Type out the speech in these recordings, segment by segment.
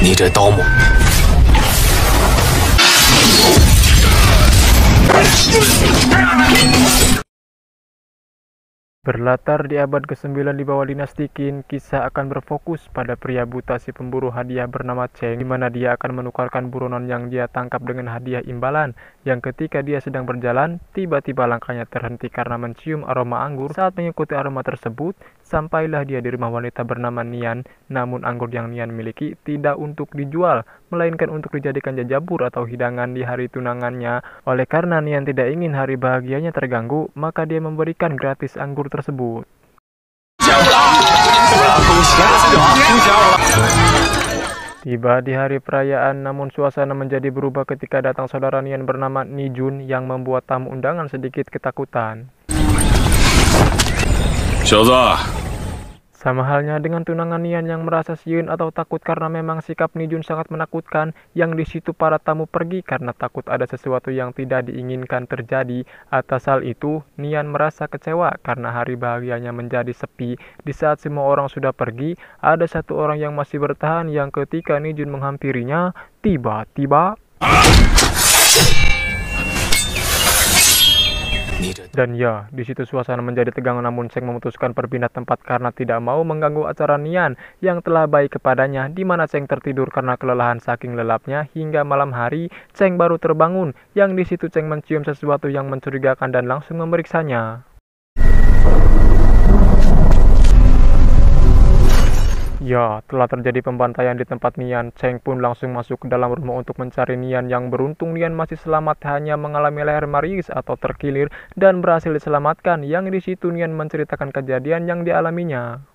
你这刀盟。 Berlatar di abad ke-9 di bawah dinasti Qin, kisah akan berfokus pada pria buta si pemburu hadiah bernama Cheng, di mana dia akan menukarkan buronan yang dia tangkap dengan hadiah imbalan. Yang ketika dia sedang berjalan, tiba-tiba langkahnya terhenti karena mencium aroma anggur. Saat mengikuti aroma tersebut, sampailah dia di rumah wanita bernama Nian. Namun anggur yang Nian miliki tidak untuk dijual, melainkan untuk dijadikan jajabur atau hidangan di hari tunangannya. Oleh karena Nian tidak ingin hari bahagianya terganggu, maka dia memberikan gratis anggur tersebut. Tiba di hari perayaan, namun suasana menjadi berubah ketika datang saudara Nian bernama Nijun yang membuat tamu undangan sedikit ketakutan. Sama halnya dengan tunangan Nian yang merasa siun atau takut karena memang sikap Nijun sangat menakutkan, yang di situ para tamu pergi karena takut ada sesuatu yang tidak diinginkan terjadi. Atas hal itu, Nian merasa kecewa karena hari bahagianya menjadi sepi. Di saat semua orang sudah pergi, ada satu orang yang masih bertahan yang ketika Nijun menghampirinya, tiba-tiba dan ya, di situ suasana menjadi tegang, namun Cheng memutuskan berpindah tempat karena tidak mau mengganggu acara Nian yang telah baik kepadanya, di mana Cheng tertidur karena kelelahan saking lelapnya. Hingga malam hari, Cheng baru terbangun, yang di situ Cheng mencium sesuatu yang mencurigakan dan langsung memeriksanya. Ya, telah terjadi pembantaian di tempat Nian. Cheng pun langsung masuk ke dalam rumah untuk mencari Nian. Yang beruntung Nian masih selamat, hanya mengalami leher maris atau terkilir dan berhasil diselamatkan. Yang di situ Nian menceritakan kejadian yang dialaminya.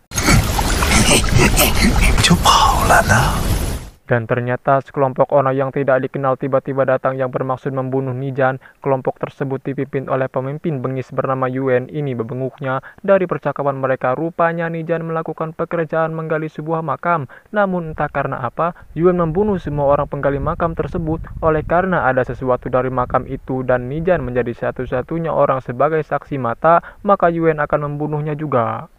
Dan ternyata sekelompok orang yang tidak dikenal tiba-tiba datang yang bermaksud membunuh Nijan. Kelompok tersebut dipimpin oleh pemimpin bengis bernama Yuan. Ini bebenguknya. Dari percakapan mereka, rupanya Nijan melakukan pekerjaan menggali sebuah makam. Namun entah karena apa, Yuan membunuh semua orang penggali makam tersebut. Oleh karena ada sesuatu dari makam itu dan Nijan menjadi satu-satunya orang sebagai saksi mata, maka Yuan akan membunuhnya juga.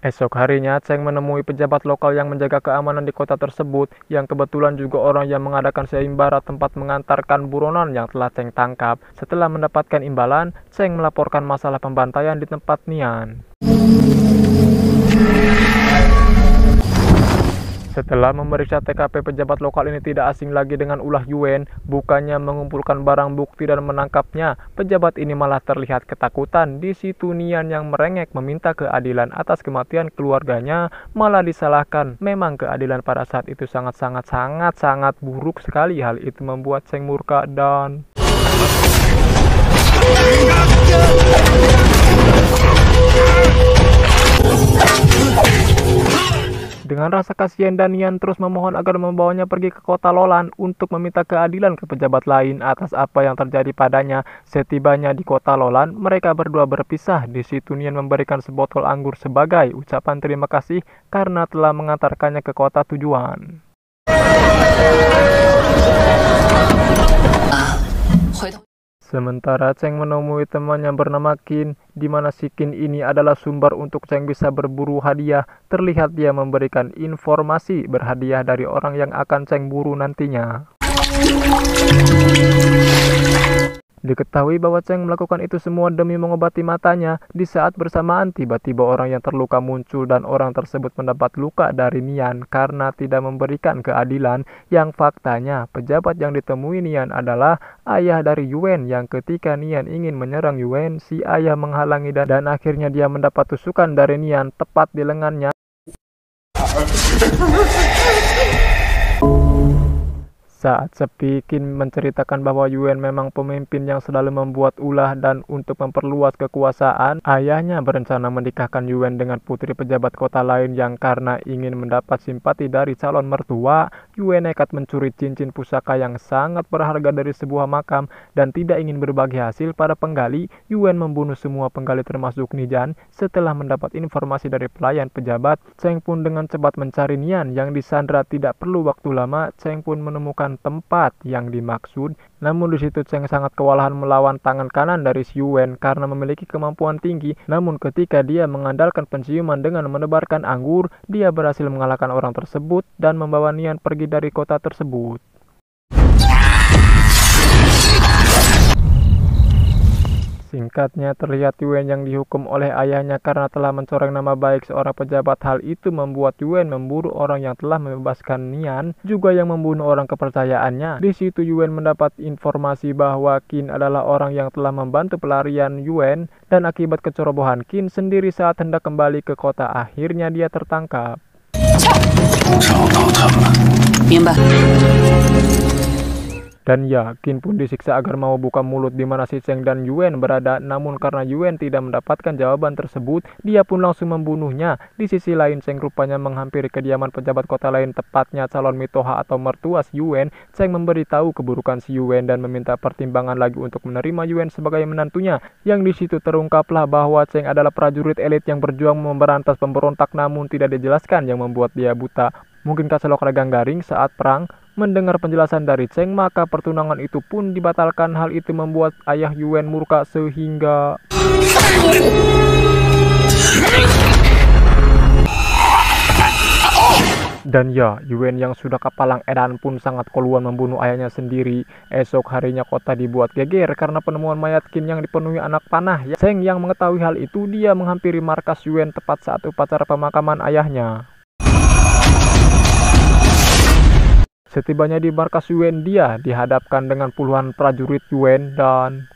Esok harinya, Cheng menemui pejabat lokal yang menjaga keamanan di kota tersebut, yang kebetulan juga orang yang mengadakan sayembara tempat mengantarkan buronan yang telah Cheng tangkap. Setelah mendapatkan imbalan, Cheng melaporkan masalah pembantaian di tempat Nian. Setelah memeriksa TKP, pejabat lokal ini tidak asing lagi dengan ulah Yuan. Bukannya mengumpulkan barang bukti dan menangkapnya, pejabat ini malah terlihat ketakutan. Di situ Nian yang merengek meminta keadilan atas kematian keluarganya malah disalahkan. Memang keadilan pada saat itu sangat buruk sekali. Hal itu membuat Cheng murka dan dengan rasa kasihan dan Nian terus memohon agar membawanya pergi ke kota Lolan untuk meminta keadilan ke pejabat lain atas apa yang terjadi padanya. Setibanya di kota Lolan, mereka berdua berpisah. Di situ Nian memberikan sebotol anggur sebagai ucapan terima kasih karena telah mengantarkannya ke kota tujuan. Sementara Cheng menemui temannya bernama Qin, di mana si Qin ini adalah sumber untuk Cheng bisa berburu hadiah. Terlihat dia memberikan informasi berhadiah dari orang yang akan Cheng buru nantinya. Diketahui bahwa Cheng melakukan itu semua demi mengobati matanya. Di saat bersamaan, tiba-tiba orang yang terluka muncul dan orang tersebut mendapat luka dari Nian karena tidak memberikan keadilan. Yang faktanya, pejabat yang ditemui Nian adalah ayah dari Yuan, yang ketika Nian ingin menyerang Yuan, si ayah menghalangi dan akhirnya dia mendapat tusukan dari Nian tepat di lengannya. Saat sepi, Qin menceritakan bahwa Yuan memang pemimpin yang selalu membuat ulah dan untuk memperluas kekuasaan, ayahnya berencana menikahkan Yuan dengan putri pejabat kota lain yang karena ingin mendapat simpati dari calon mertua, Yuen nekat mencuri cincin pusaka yang sangat berharga dari sebuah makam dan tidak ingin berbagi hasil pada penggali. Yuen membunuh semua penggali termasuk Nijan. Setelah mendapat informasi dari pelayan pejabat, Cheng pun dengan cepat mencari Nian yang disandra. Tidak perlu waktu lama, Cheng pun menemukan tempat yang dimaksud. Namun di situ Cheng sangat kewalahan melawan tangan kanan dari si Yuen karena memiliki kemampuan tinggi. Namun ketika dia mengandalkan penciuman dengan menebarkan anggur, dia berhasil mengalahkan orang tersebut dan membawa Nian pergi dari kota tersebut. Singkatnya, terlihat Yuen yang dihukum oleh ayahnya karena telah mencoreng nama baik seorang pejabat. Hal itu membuat Yuen memburu orang yang telah membebaskan Nian, juga yang membunuh orang kepercayaannya. Di situ Yuen mendapat informasi bahwa Qin adalah orang yang telah membantu pelarian Yuen, dan akibat kecerobohan Qin sendiri saat hendak kembali ke kota, akhirnya dia tertangkap. Dan ya, Qin pun disiksa agar mau buka mulut di mana si Cheng dan Yuen berada. Namun karena Yuen tidak mendapatkan jawaban tersebut, dia pun langsung membunuhnya. Di sisi lain, Cheng rupanya menghampiri kediaman pejabat kota lain, tepatnya calon mitoha atau mertua si Yuen. Cheng memberitahu keburukan si Yuen dan meminta pertimbangan lagi untuk menerima Yuen sebagai menantunya. Yang di situ terungkaplah bahwa Cheng adalah prajurit elit yang berjuang memberantas pemberontak, namun tidak dijelaskan yang membuat dia buta. Mungkinkah Selok Regang Garing saat perang? Mendengar penjelasan dari Cheng, maka pertunangan itu pun dibatalkan. Hal itu membuat ayah Yuen murka sehingga dan ya, Yuen yang sudah kapalang edan pun sangat keluar membunuh ayahnya sendiri. Esok harinya kota dibuat geger karena penemuan mayat Qin yang dipenuhi anak panah. Cheng yang mengetahui hal itu, dia menghampiri markas Yuen tepat saat upacara pemakaman ayahnya. Setibanya di markas Yuen, dia dihadapkan dengan puluhan prajurit Yuen dan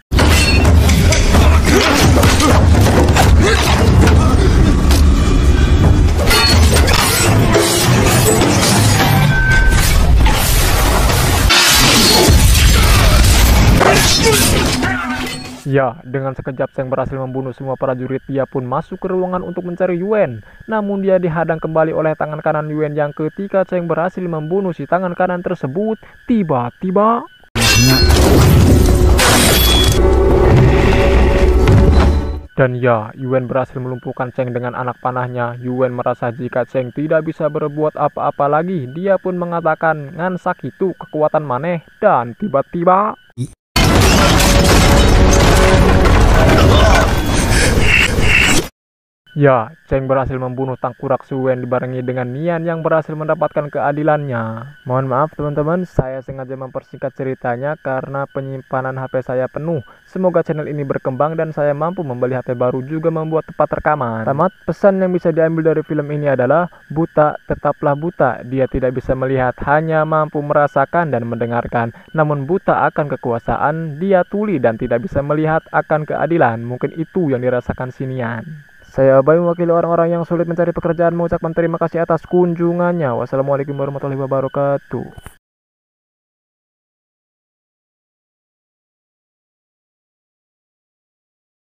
ya, dengan sekejap Cheng berhasil membunuh semua prajurit. Dia pun masuk ke ruangan untuk mencari Yuen. Namun dia dihadang kembali oleh tangan kanan Yuen yang ketika Cheng berhasil membunuh si tangan kanan tersebut, tiba-tiba dan ya, Yuen berhasil melumpuhkan Cheng dengan anak panahnya. Yuen merasa jika Cheng tidak bisa berbuat apa-apa lagi. Dia pun mengatakan, "Ngan sakitu kekuatan maneh," dan tiba-tiba ya, Cheng berhasil membunuh tengkorak Yuen dibarengi dengan Nian yang berhasil mendapatkan keadilannya. Mohon maaf teman-teman, saya sengaja mempersingkat ceritanya karena penyimpanan HP saya penuh. Semoga channel ini berkembang dan saya mampu membeli HP baru juga membuat tempat rekaman. Tamat, pesan yang bisa diambil dari film ini adalah buta tetaplah buta. Dia tidak bisa melihat, hanya mampu merasakan dan mendengarkan. Namun buta akan kekuasaan, dia tuli dan tidak bisa melihat akan keadilan. Mungkin itu yang dirasakan si Nian. Saya Abai mewakili orang-orang yang sulit mencari pekerjaan mengucapkan terima kasih atas kunjungannya. Wassalamualaikum warahmatullahi wabarakatuh.